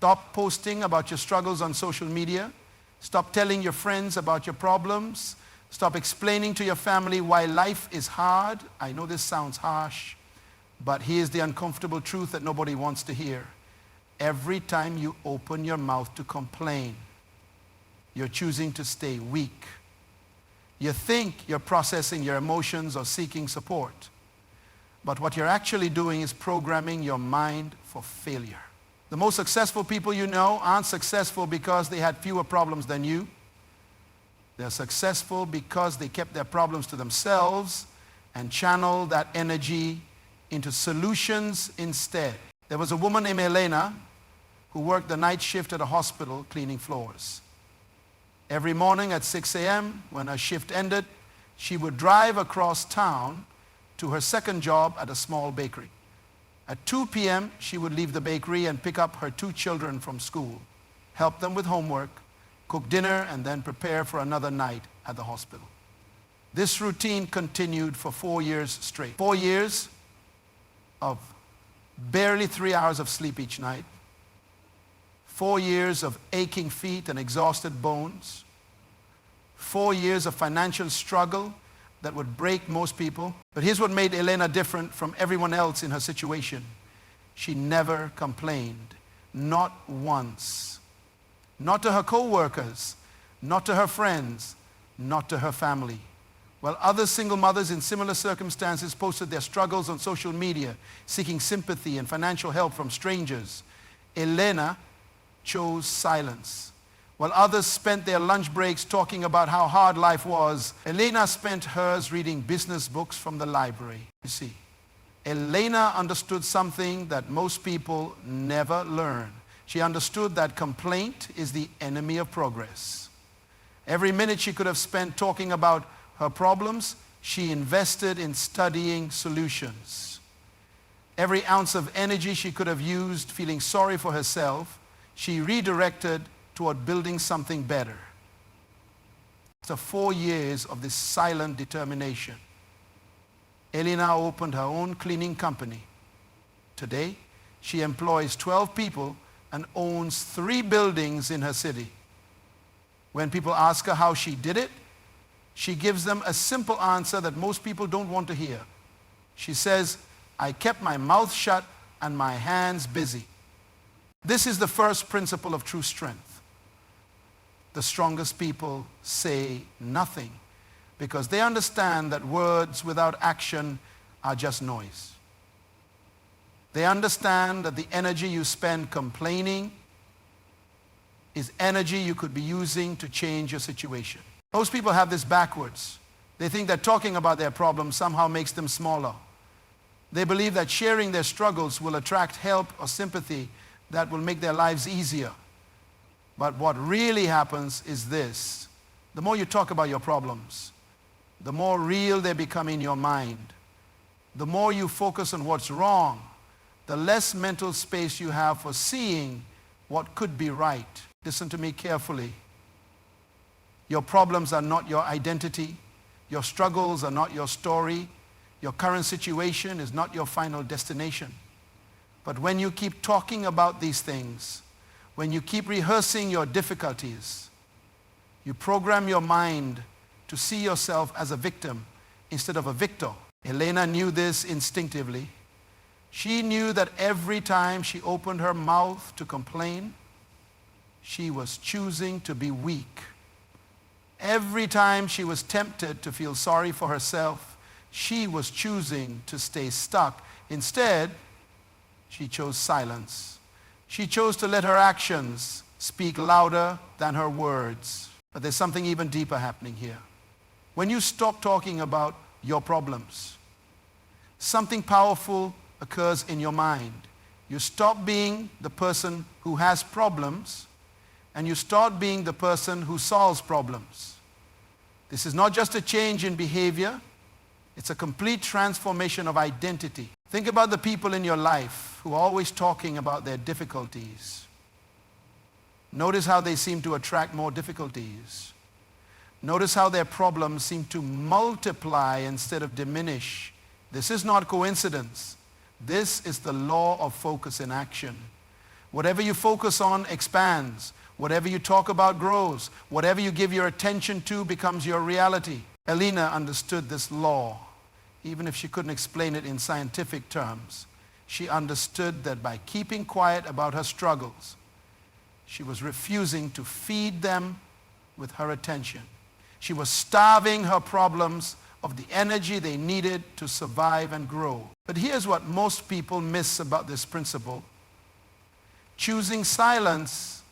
Stop posting about your struggles on social media. Stop telling your friends about your problems. Stop explaining to your family why life is hard. I know this sounds harsh, but here's the uncomfortable truth that nobody wants to hear. Every time you open your mouth to complain, you're choosing to stay weak. You think you're processing your emotions or seeking support, but what you're actually doing is programming your mind for failure. The most successful people you know aren't successful because they had fewer problems than you. They're successful because they kept their problems to themselves and channeled that energy into solutions instead. There was a woman named Elena who worked the night shift at a hospital cleaning floors. Every morning at 6 a.m., when her shift ended, she would drive across town to her second job at a small bakery. At 2 p.m., she would leave the bakery and pick up her 2 children from school, help them with homework, cook dinner, and then prepare for another night at the hospital. This routine continued for 4 years straight. 4 years of barely 3 hours of sleep each night. 4 years of aching feet and exhausted bones. 4 years of financial struggle that would break most people. But here's what made Elena different from everyone else in her situation. She never complained, not once. Not to her co-workers, not to her friends, not to her family. While other single mothers in similar circumstances posted their struggles on social media, seeking sympathy and financial help from strangers, Elena chose silence. While others spent their lunch breaks talking about how hard life was, Elena spent hers reading business books from the library. You see, Elena understood something that most people never learn. She understood that complaint is the enemy of progress. Every minute she could have spent talking about her problems, she invested in studying solutions. Every ounce of energy she could have used feeling sorry for herself, she redirected toward building something better. After 4 years of this silent determination, Elena opened her own cleaning company. Today, she employs 12 people and owns 3 buildings in her city. When people ask her how she did it, she gives them a simple answer that most people don't want to hear. She says, "I kept my mouth shut and my hands busy." This is the first principle of true strength. The strongest people say nothing because they understand that words without action are just noise. They understand that the energy you spend complaining is energy you could be using to change your situation. Most people have this backwards. They think that talking about their problems somehow makes them smaller. They believe that sharing their struggles will attract help or sympathy that will make their lives easier. But what really happens is this. The more you talk about your problems, the more real they become in your mind. The more you focus on what's wrong, the less mental space you have for seeing what could be right. Listen to me carefully. Your problems are not your identity. Your struggles are not your story. Your current situation is not your final destination. But when you keep talking about these things, when you keep rehearsing your difficulties, you program your mind to see yourself as a victim instead of a victor. Elena knew this instinctively. She knew that every time she opened her mouth to complain, she was choosing to be weak. Every time she was tempted to feel sorry for herself, she was choosing to stay stuck. Instead, she chose silence. She chose to let her actions speak louder than her words. But there's something even deeper happening here. When you stop talking about your problems, something powerful occurs in your mind. You stop being the person who has problems, and you start being the person who solves problems. This is not just a change in behavior, it's a complete transformation of identity. Think about the people in your life who are always talking about their difficulties. Notice how they seem to attract more difficulties. Notice how their problems seem to multiply instead of diminish. This is not coincidence. This is the law of focus in action. Whatever you focus on expands. Whatever you talk about grows. Whatever you give your attention to becomes your reality. Elena understood this law, even if she couldn't explain it in scientific terms. She understood that by keeping quiet about her struggles, she was refusing to feed them with her attention. She was starving her problems of the energy they needed to survive and grow. But here's what most people miss about this principle. Choosing silence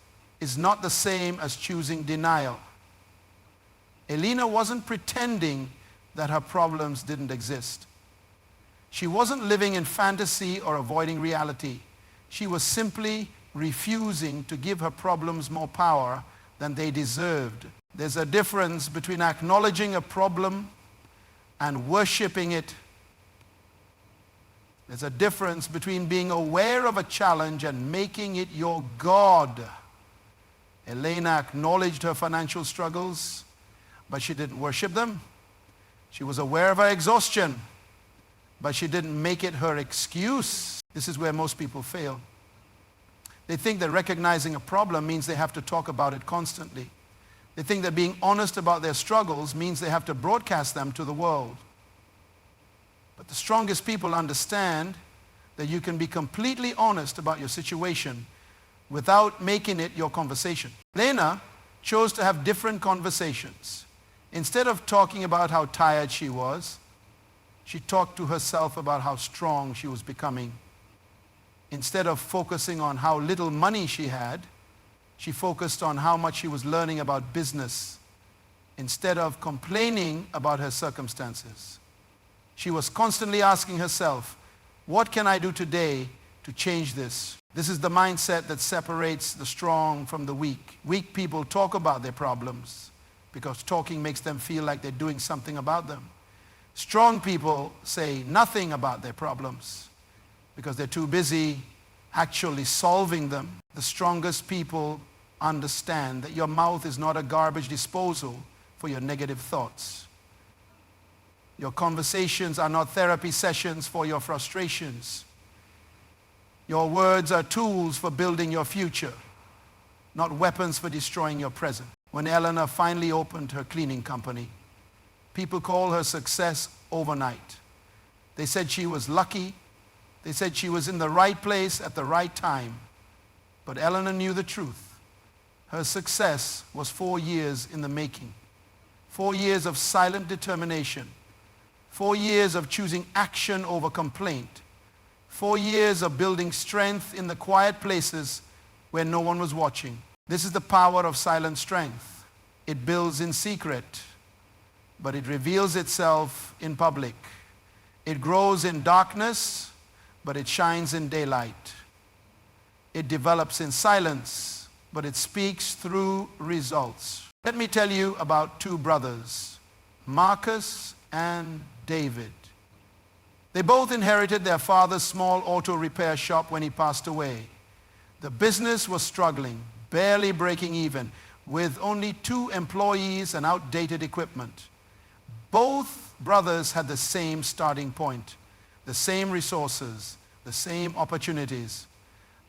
is not the same as choosing denial. Elena wasn't pretending that her problems didn't exist. She wasn't living in fantasy or avoiding reality. She was simply refusing to give her problems more power than they deserved. There's a difference between acknowledging a problem and worshiping it. There's a difference between being aware of a challenge and making it your God. Elena acknowledged her financial struggles, but she didn't worship them. She was aware of her exhaustion, but she didn't make it her excuse. This is where most people fail. They think that recognizing a problem means they have to talk about it constantly. They think that being honest about their struggles means they have to broadcast them to the world. But the strongest people understand that you can be completely honest about your situation without making it your conversation. Elena chose to have different conversations. Instead of talking about how tired she was, she talked to herself about how strong she was becoming. Instead of focusing on how little money she had, she focused on how much she was learning about business. Instead of complaining about her circumstances, she was constantly asking herself, what can I do today to change this? This is the mindset that separates the strong from the weak. Weak people talk about their problems because talking makes them feel like they're doing something about them. Strong people say nothing about their problems because they're too busy actually solving them. The strongest people understand that your mouth is not a garbage disposal for your negative thoughts. Your conversations are not therapy sessions for your frustrations. Your words are tools for building your future, not weapons for destroying your present. When Eleanor finally opened her cleaning company, people called her success overnight. They said she was lucky. They said she was in the right place at the right time. But Eleanor knew the truth. Her success was 4 years in the making. 4 years of silent determination. 4 years of choosing action over complaint. 4 years of building strength in the quiet places where no one was watching. This is the power of silent strength. It builds in secret, but it reveals itself in public. It grows in darkness, but it shines in daylight. It develops in silence, but it speaks through results. Let me tell you about two brothers, Marcus and David. They both inherited their father's small auto repair shop when he passed away. The business was struggling, barely breaking even, with only 2 employees and outdated equipment. Both brothers had the same starting point, the same resources, the same opportunities,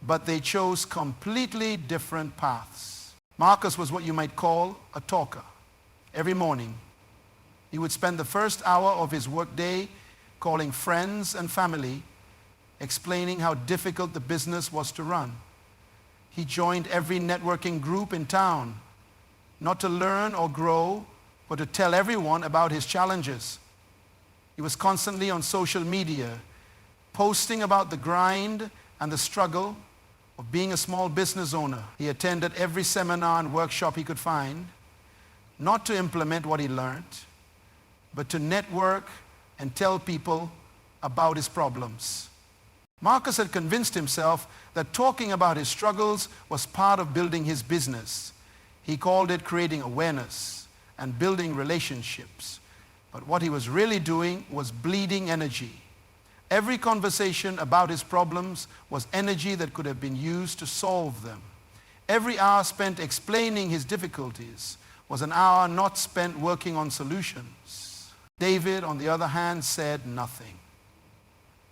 but they chose completely different paths. Marcus was what you might call a talker. Every morning, he would spend the first hour of his workday calling friends and family, explaining how difficult the business was to run. He joined every networking group in town, not to learn or grow, but to tell everyone about his challenges. He was constantly on social media, posting about the grind and the struggle of being a small business owner. He attended every seminar and workshop he could find, not to implement what he learned, but to network and tell people about his problems. Marcus had convinced himself that talking about his struggles was part of building his business. He called it creating awareness and building relationships. But what he was really doing was bleeding energy. Every conversation about his problems was energy that could have been used to solve them. Every hour spent explaining his difficulties was an hour not spent working on solutions. David, on the other hand, said nothing.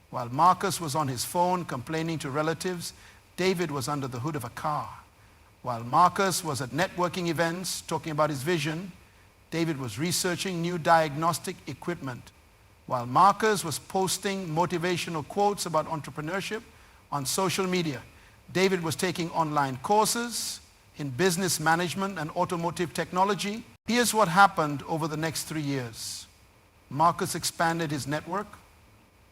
While Marcus was on his phone complaining to relatives, David was under the hood of a car. While Marcus was at networking events talking about his vision, David was researching new diagnostic equipment. While Marcus was posting motivational quotes about entrepreneurship on social media, David was taking online courses in business management and automotive technology. Here's what happened over the next 3 years. Marcus expanded his network.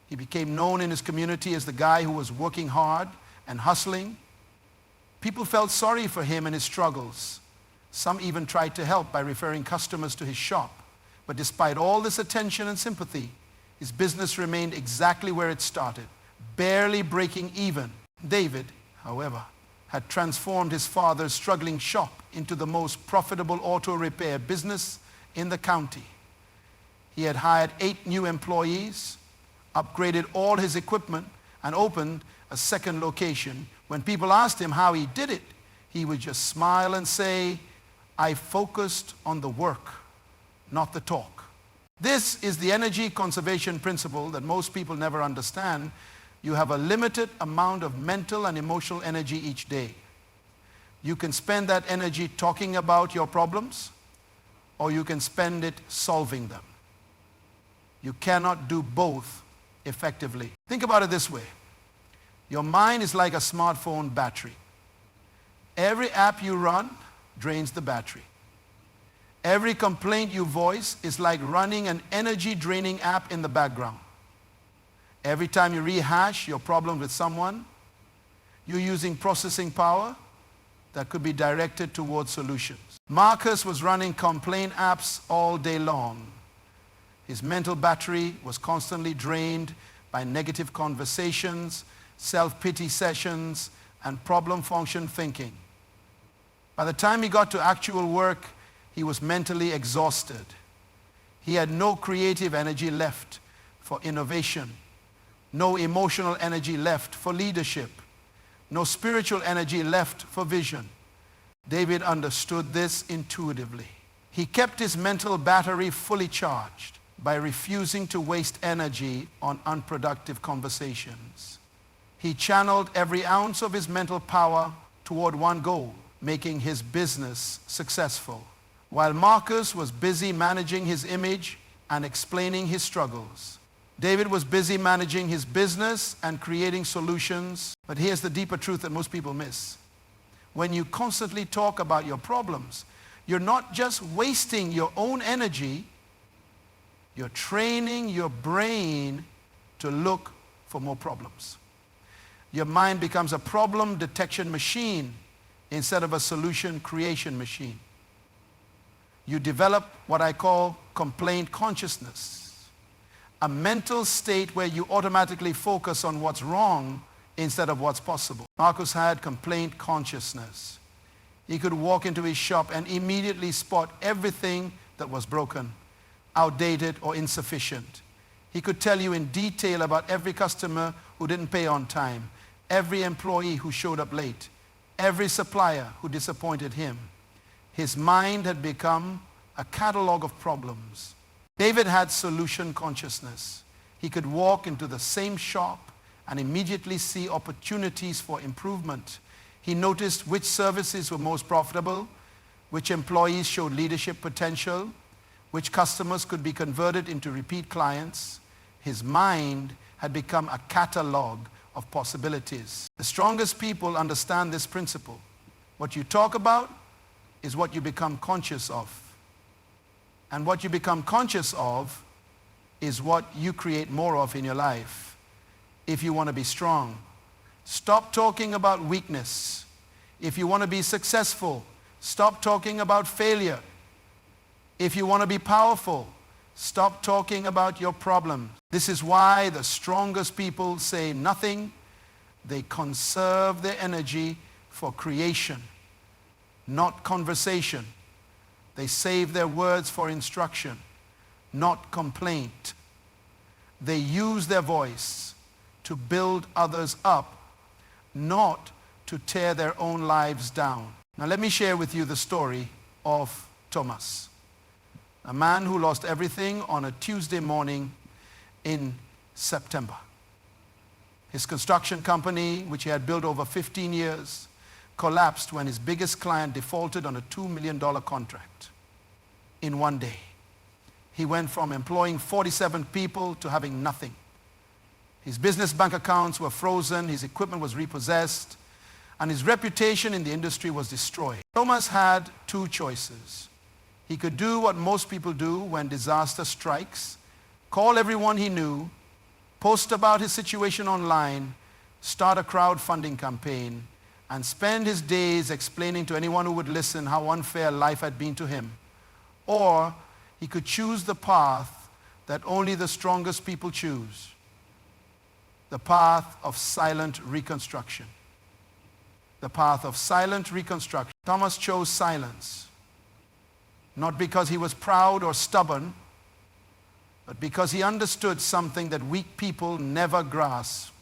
He became known in his community as the guy who was working hard and hustling. People felt sorry for him and his struggles. Some even tried to help by referring customers to his shop. But despite all this attention and sympathy, his business remained exactly where it started, barely breaking even. David, however, had transformed his father's struggling shop into the most profitable auto repair business in the county. He had hired 8 new employees, upgraded all his equipment, and opened a second location. When people asked him how he did it, he would just smile and say, "I focused on the work, not the talk." This is the energy conservation principle that most people never understand. You have a limited amount of mental and emotional energy each day. You can spend that energy talking about your problems, or you can spend it solving them. You cannot do both effectively. Think about it this way. Your mind is like a smartphone battery. Every app you run drains the battery. Every complaint you voice is like running an energy-draining app in the background. Every time you rehash your problem with someone, you're using processing power that could be directed towards solutions. Marcus was running complaint apps all day long. His mental battery was constantly drained by negative conversations, self-pity sessions, and problem function thinking. By the time he got to actual work, he was mentally exhausted. He had no creative energy left for innovation, no emotional energy left for leadership, no spiritual energy left for vision. David understood this intuitively. He kept his mental battery fully charged by refusing to waste energy on unproductive conversations. He channeled every ounce of his mental power toward one goal, making his business successful. While Marcus was busy managing his image and explaining his struggles, David was busy managing his business and creating solutions. But here's the deeper truth that most people miss. When you constantly talk about your problems, you're not just wasting your own energy, you're training your brain to look for more problems. Your mind becomes a problem detection machine instead of a solution creation machine. You develop what I call complaint consciousness, a mental state where you automatically focus on what's wrong instead of what's possible. Marcus had complaint consciousness. He could walk into his shop and immediately spot everything that was broken, outdated, or insufficient. He could tell you in detail about every customer who didn't pay on time, every employee who showed up late, every supplier who disappointed him. His mind had become a catalog of problems. David had solution consciousness. He could walk into the same shop and immediately see opportunities for improvement. He noticed which services were most profitable, which employees showed leadership potential, which customers could be converted into repeat clients. His mind had become a catalog of possibilities. The strongest people understand this principle. What you talk about is what you become conscious of. And what you become conscious of is what you create more of in your life if you want to be strong. Stop talking about weakness. If you want to be successful, stop talking about failure. If you want to be powerful, stop talking about your problem. This is why the strongest people say nothing. They conserve their energy for creation, not conversation. They save their words for instruction, not complaint. They use their voice to build others up, not to tear their own lives down. Now let me share with you the story of Thomas, a man who lost everything on a Tuesday morning in September. His construction company, which he had built over 15 years, collapsed when his biggest client defaulted on a $2 million contract in one day. He went from employing 47 people to having nothing. His business bank accounts were frozen, his equipment was repossessed, and his reputation in the industry was destroyed. Thomas had two choices. He could do what most people do when disaster strikes, call everyone he knew, post about his situation online, start a crowdfunding campaign, and spend his days explaining to anyone who would listen how unfair life had been to him. Or he could choose the path that only the strongest people choose, the path of silent reconstruction. The path of silent reconstruction. Thomas chose silence, not because he was proud or stubborn, but because he understood something that weak people never grasp.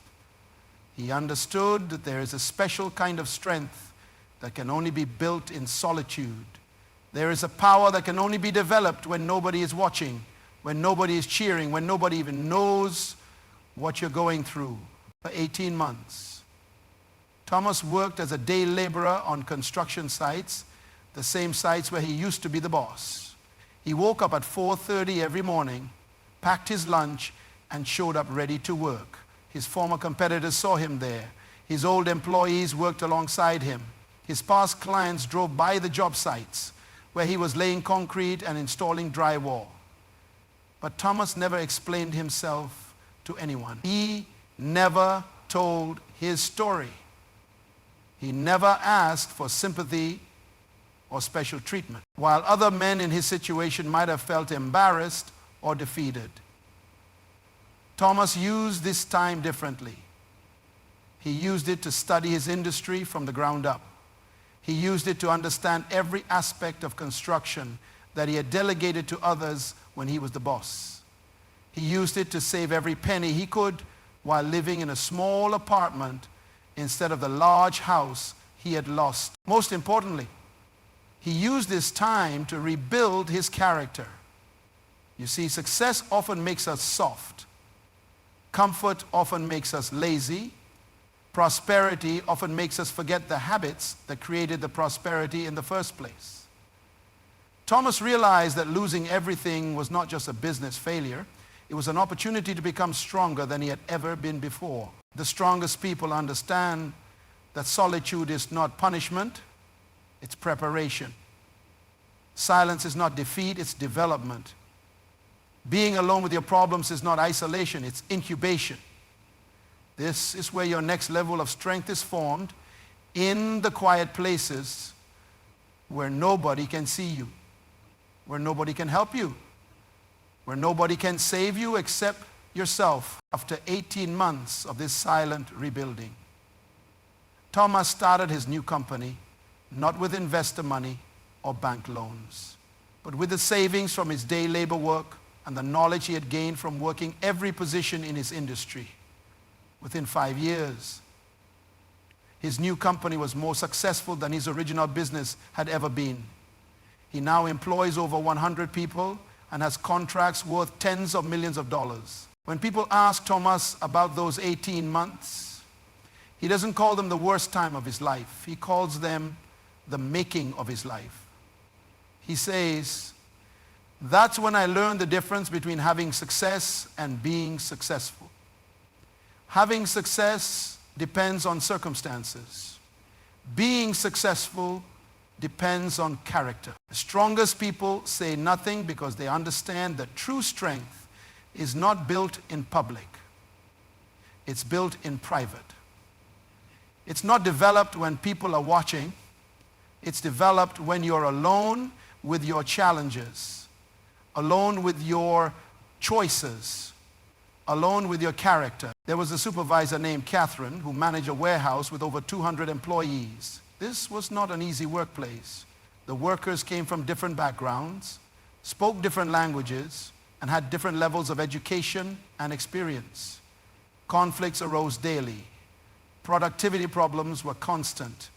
He understood that there is a special kind of strength that can only be built in solitude. There is a power that can only be developed when nobody is watching, when nobody is cheering, when nobody even knows what you're going through. For 18 months, Thomas worked as a day laborer on construction sites, the same sites where he used to be the boss. He woke up at 4:30 every morning, packed his lunch, and showed up ready to work. His former competitors saw him there. His old employees worked alongside him. His past clients drove by the job sites where he was laying concrete and installing drywall. But Thomas never explained himself to anyone. He never told his story. He never asked for sympathy or special treatment. While other men in his situation might have felt embarrassed or defeated, Thomas used this time differently. He used it to study his industry from the ground up. He used it to understand every aspect of construction that he had delegated to others when he was the boss. He used it to save every penny he could while living in a small apartment instead of the large house he had lost. Most importantly, he used this time to rebuild his character. You see, success often makes us soft. Comfort often makes us lazy. Prosperity often makes us forget the habits that created the prosperity in the first place. Thomas realized that losing everything was not just a business failure. It was an opportunity to become stronger than he had ever been before. The strongest people understand that solitude is not punishment, it's preparation. Silence is not defeat, it's development. Being alone with your problems is not isolation, it's incubation. This is where your next level of strength is formed, in the quiet places where nobody can see you, where nobody can help you, where nobody can save you except yourself. After 18 months of this silent rebuilding, Thomas started his new company not with investor money or bank loans, but with the savings from his day labor work and the knowledge he had gained from working every position in his industry. Within 5 years, his new company was more successful than his original business had ever been. He now employs over 100 people and has contracts worth tens of millions of dollars. When people ask Thomas about those 18 months, he doesn't call them the worst time of his life. He calls them the making of his life. He says, that's when I learned the difference between having success and being successful. Having success depends on circumstances. Being successful depends on character. The strongest people say nothing because they understand that true strength is not built in public. It's built in private. It's not developed when people are watching. It's developed when you're alone with your challenges, alone with your choices, alone with your character. There was a supervisor named Catherine who managed a warehouse with over 200 employees. This was not an easy workplace. The workers came from different backgrounds, spoke different languages, and had different levels of education and experience. Conflicts arose daily. Productivity problems were constant.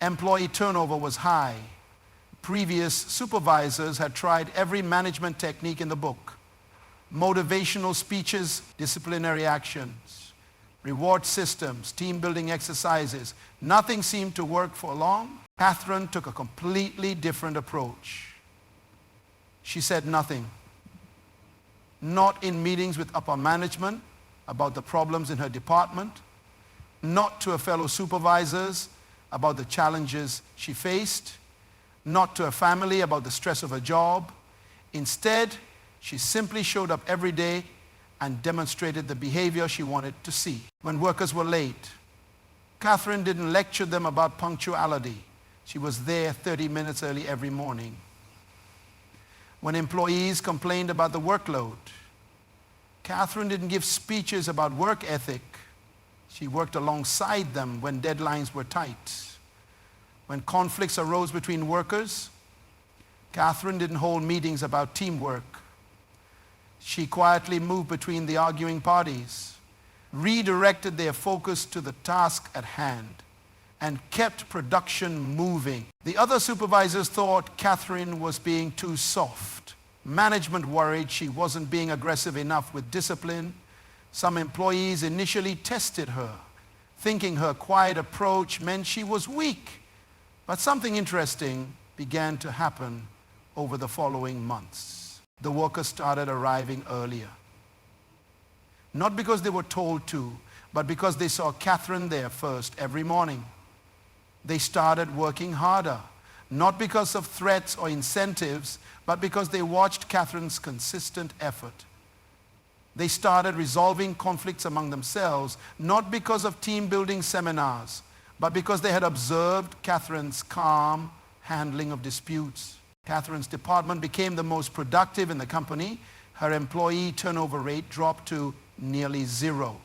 Employee turnover was high. Previous supervisors had tried every management technique in the book: motivational speeches, disciplinary actions, reward systems, team building exercises. Nothing seemed to work for long. Catherine took a completely different approach. She said nothing. Not in meetings with upper management about the problems in her department, not to her fellow supervisors about the challenges she faced, not to her family about the stress of her job. Instead, she simply showed up every day and demonstrated the behavior she wanted to see. When workers were late, Catherine didn't lecture them about punctuality. She was there 30 minutes early every morning. When employees complained about the workload, Catherine didn't give speeches about work ethic. She worked alongside them when deadlines were tight. When conflicts arose between workers, Catherine didn't hold meetings about teamwork. She quietly moved between the arguing parties, redirected their focus to the task at hand, and kept production moving. The other supervisors thought Catherine was being too soft. Management worried she wasn't being aggressive enough with discipline. Some employees initially tested her, thinking her quiet approach meant she was weak. But something interesting began to happen over the following months. The workers started arriving earlier. Not because they were told to, but because they saw Catherine there first every morning. They started working harder, not because of threats or incentives, but because they watched Catherine's consistent effort. They started resolving conflicts among themselves, not because of team-building seminars, but because they had observed Catherine's calm handling of disputes. Catherine's department became the most productive in the company. Her employee turnover rate dropped to nearly zero.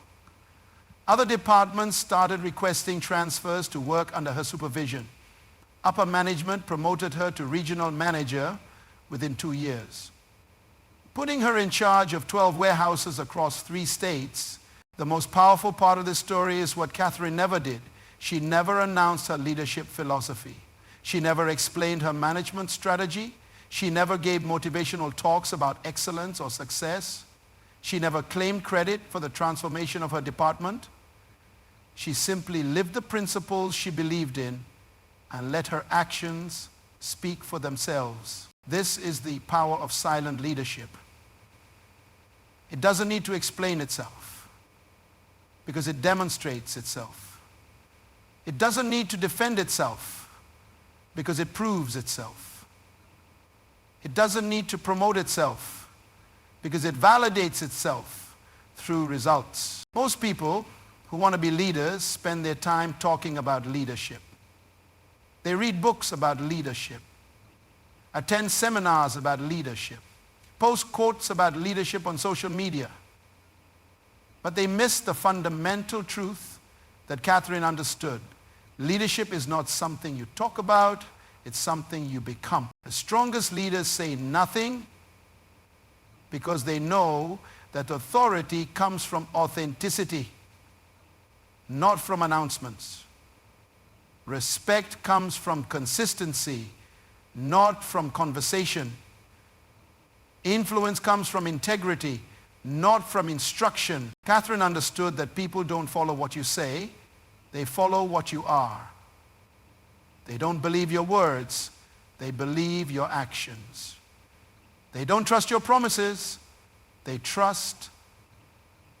Other departments started requesting transfers to work under her supervision. Upper management promoted her to regional manager within 2 years. Putting her in charge of 12 warehouses across 3 states, the most powerful part of this story is what Catherine never did. She never announced her leadership philosophy. She never explained her management strategy. She never gave motivational talks about excellence or success. She never claimed credit for the transformation of her department. She simply lived the principles she believed in and let her actions speak for themselves. This is the power of silent leadership. It doesn't need to explain itself because it demonstrates itself. It doesn't need to defend itself because it proves itself. It doesn't need to promote itself because it validates itself through results. Most people who want to be leaders spend their time talking about leadership. They read books about leadership, attend seminars about leadership, post quotes about leadership on social media. But they miss the fundamental truth that Catherine understood. Leadership is not something you talk about, it's something you become. The strongest leaders say nothing because they know that authority comes from authenticity, not from announcements. Respect comes from consistency, not from conversation. Influence comes from integrity, not from instruction. Catherine understood that people don't follow what you say, they follow what you are. They don't believe your words, they believe your actions. They don't trust your promises, they trust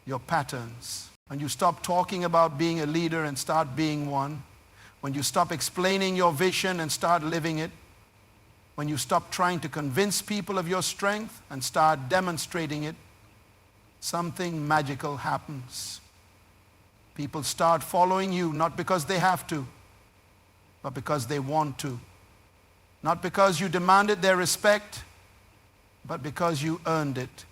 your patterns. When you stop talking about being a leader and start being one, when you stop explaining your vision and start living it, when you stop trying to convince people of your strength and start demonstrating it, something magical happens. People start following you not because they have to, but because they want to. Not because you demanded their respect, but because you earned it.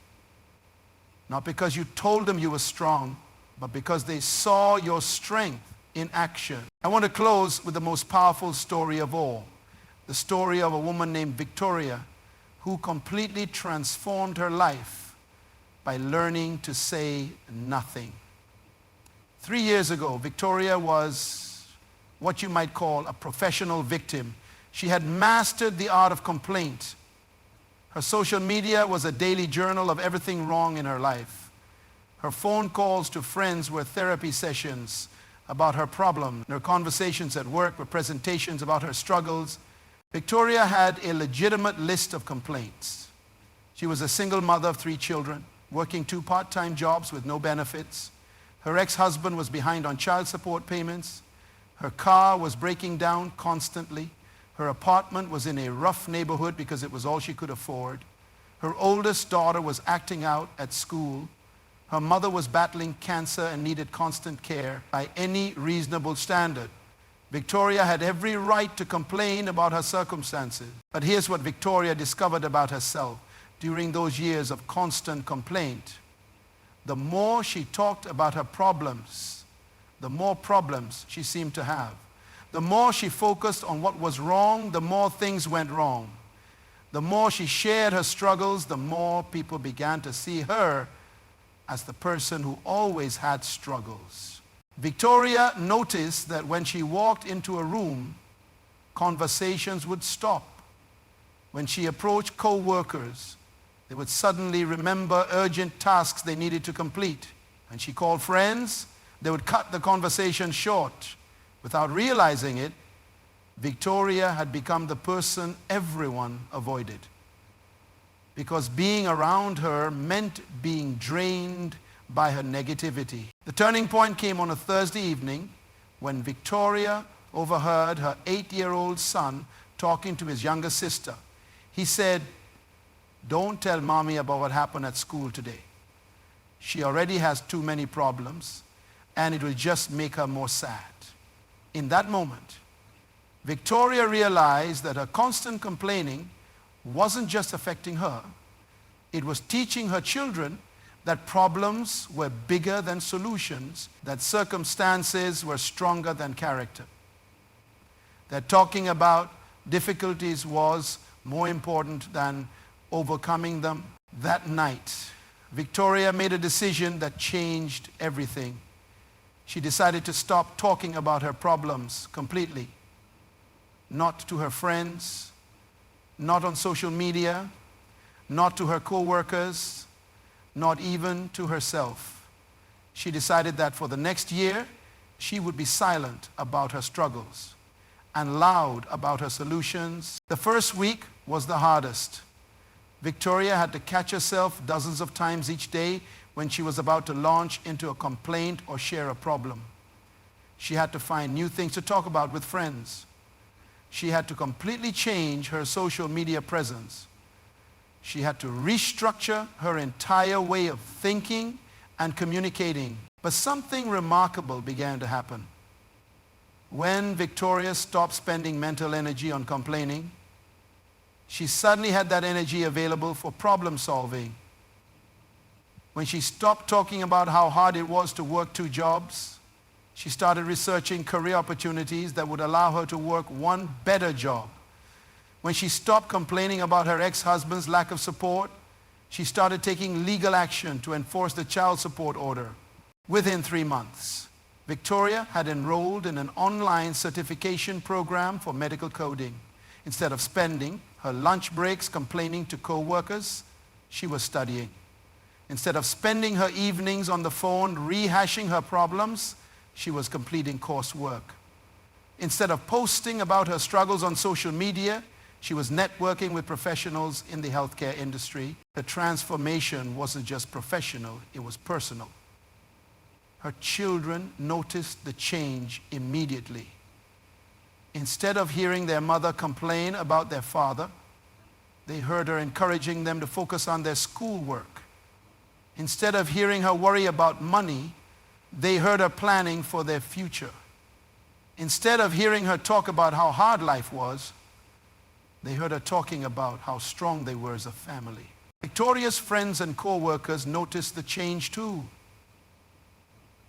Not because you told them you were strong, but because they saw your strength in action. I want to close with the most powerful story of all. The story of a woman named Victoria who completely transformed her life by learning to say nothing. 3 years ago, Victoria was what you might call a professional victim. She had mastered the art of complaint. Her social media was a daily journal of everything wrong in her life. Her phone calls to friends were therapy sessions about her problem. Her conversations at work were presentations about her struggles. Victoria had a legitimate list of complaints. She was a single mother of 3 children, working 2 part-time jobs with no benefits. Her ex-husband was behind on child support payments. Her car was breaking down constantly. Her apartment was in a rough neighborhood because it was all she could afford. Her oldest daughter was acting out at school. Her mother was battling cancer and needed constant care by any reasonable standard. Victoria had every right to complain about her circumstances. But here's what Victoria discovered about herself during those years of constant complaint. The more she talked about her problems, the more problems she seemed to have. The more she focused on what was wrong, the more things went wrong. The more she shared her struggles, the more people began to see her as the person who always had struggles. Victoria noticed that when she walked into a room, conversations would stop. When she approached co-workers, they would suddenly remember urgent tasks they needed to complete. When she called friends, they would cut the conversation short. Without realizing it, Victoria had become the person everyone avoided, because being around her meant being drained by her negativity. The turning point came on a Thursday evening when Victoria overheard her 8-year-old son talking to his younger sister. He said, "Don't tell mommy about what happened at school today. She already has too many problems, and it will just make her more sad." In that moment, Victoria realized that her constant complaining wasn't just affecting her. It was teaching her children that problems were bigger than solutions, that circumstances were stronger than character, that talking about difficulties was more important than overcoming them. That night, Victoria made a decision that changed everything. She decided to stop talking about her problems completely. Not to her friends, not on social media, not to her co-workers, not even to herself. She decided that for the next year, she would be silent about her struggles and loud about her solutions. The first week was the hardest. Victoria had to catch herself dozens of times each day when she was about to launch into a complaint or share a problem. She had to find new things to talk about with friends. She had to completely change her social media presence. She had to restructure her entire way of thinking and communicating. But something remarkable began to happen. When Victoria stopped spending mental energy on complaining, she suddenly had that energy available for problem solving. When she stopped talking about how hard it was to work 2 jobs, she started researching career opportunities that would allow her to work 1 better job. When she stopped complaining about her ex-husband's lack of support, she started taking legal action to enforce the child support order. Within 3 months, Victoria had enrolled in an online certification program for medical coding. Instead of spending her lunch breaks complaining to co-workers, she was studying. Instead of spending her evenings on the phone rehashing her problems, she was completing coursework. Instead of posting about her struggles on social media, she was networking with professionals in the healthcare industry. The transformation wasn't just professional, it was personal. Her children noticed the change immediately. Instead of hearing their mother complain about their father, they heard her encouraging them to focus on their schoolwork. Instead of hearing her worry about money, they heard her planning for their future. Instead of hearing her talk about how hard life was, they heard her talking about how strong they were as a family. Victoria's friends and co-workers noticed the change too.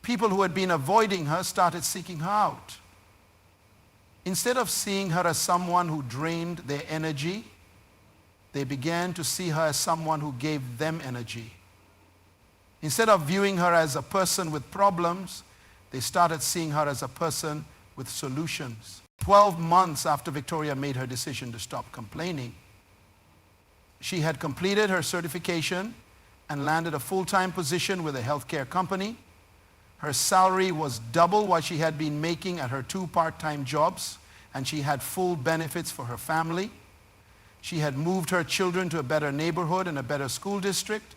People who had been avoiding her started seeking her out. Instead of seeing her as someone who drained their energy, they began to see her as someone who gave them energy. Instead of viewing her as a person with problems, they started seeing her as a person with solutions. 12 months after Victoria made her decision to stop complaining, she had completed her certification and landed a full-time position with a healthcare company. Her salary was double what she had been making at her 2 part-time jobs, and she had full benefits for her family. She had moved her children to a better neighborhood and a better school district.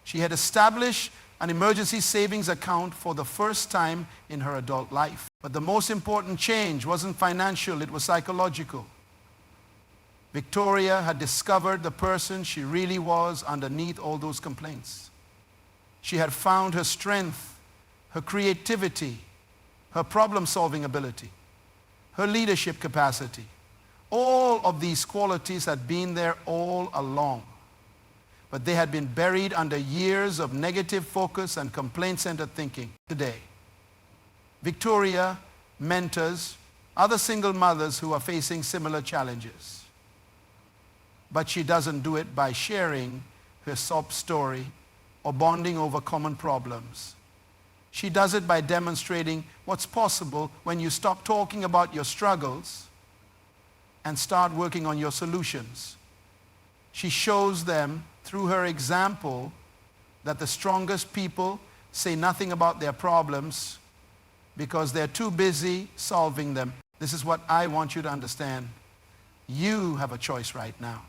She had established an emergency savings account for the first time in her adult life. But the most important change wasn't financial, it was psychological. Victoria had discovered the person she really was underneath all those complaints. She had found her strength, her creativity, her problem-solving ability, her leadership capacity. All of these qualities had been there all along, but they had been buried under years of negative focus and complaint-centered thinking. Today, Victoria mentors other single mothers who are facing similar challenges. But she doesn't do it by sharing her sob story or bonding over common problems. She does it by demonstrating what's possible when you stop talking about your struggles and start working on your solutions. She shows them through her example that the strongest people say nothing about their problems because they're too busy solving them. This is what I want you to understand. You have a choice right now.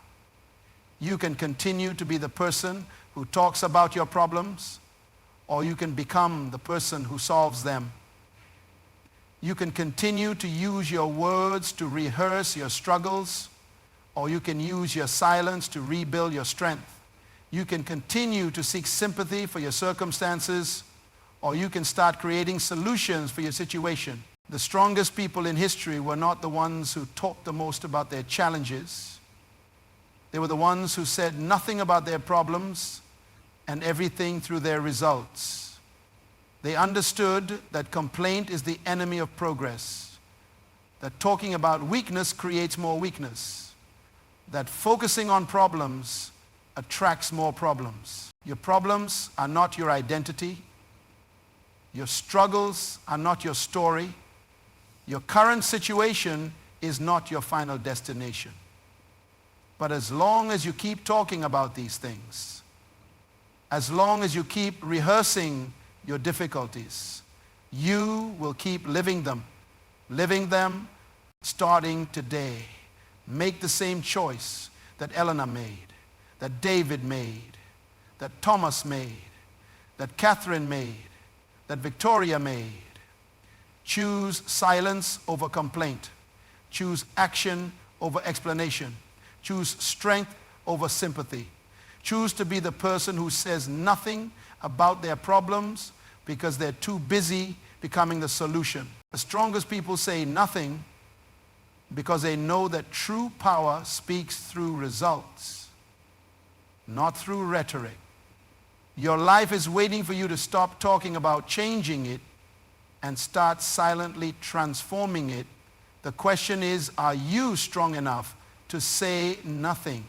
You can continue to be the person who talks about your problems, or you can become the person who solves them. You can continue to use your words to rehearse your struggles, or you can use your silence to rebuild your strength. You can continue to seek sympathy for your circumstances, or you can start creating solutions for your situation. The strongest people in history were not the ones who talked the most about their challenges. They were the ones who said nothing about their problems and everything through their results. They understood that complaint is the enemy of progress, that talking about weakness creates more weakness, that focusing on problems attracts more problems. Your problems are not your identity. Your struggles are not your story. Your current situation is not your final destination. But as long as you keep talking about these things, as long as you keep rehearsing your difficulties, you will keep living them starting today. Make the same choice that Eleanor made, that David made, that Thomas made, that Catherine made, that Victoria made. Choose silence over complaint. Choose action over explanation. Choose strength over sympathy. Choose to be the person who says nothing about their problems because they're too busy becoming the solution. The strongest people say nothing because they know that true power speaks through results, not through rhetoric. Your life is waiting for you to stop talking about changing it and start silently transforming it. The question is, are you strong enough to say nothing?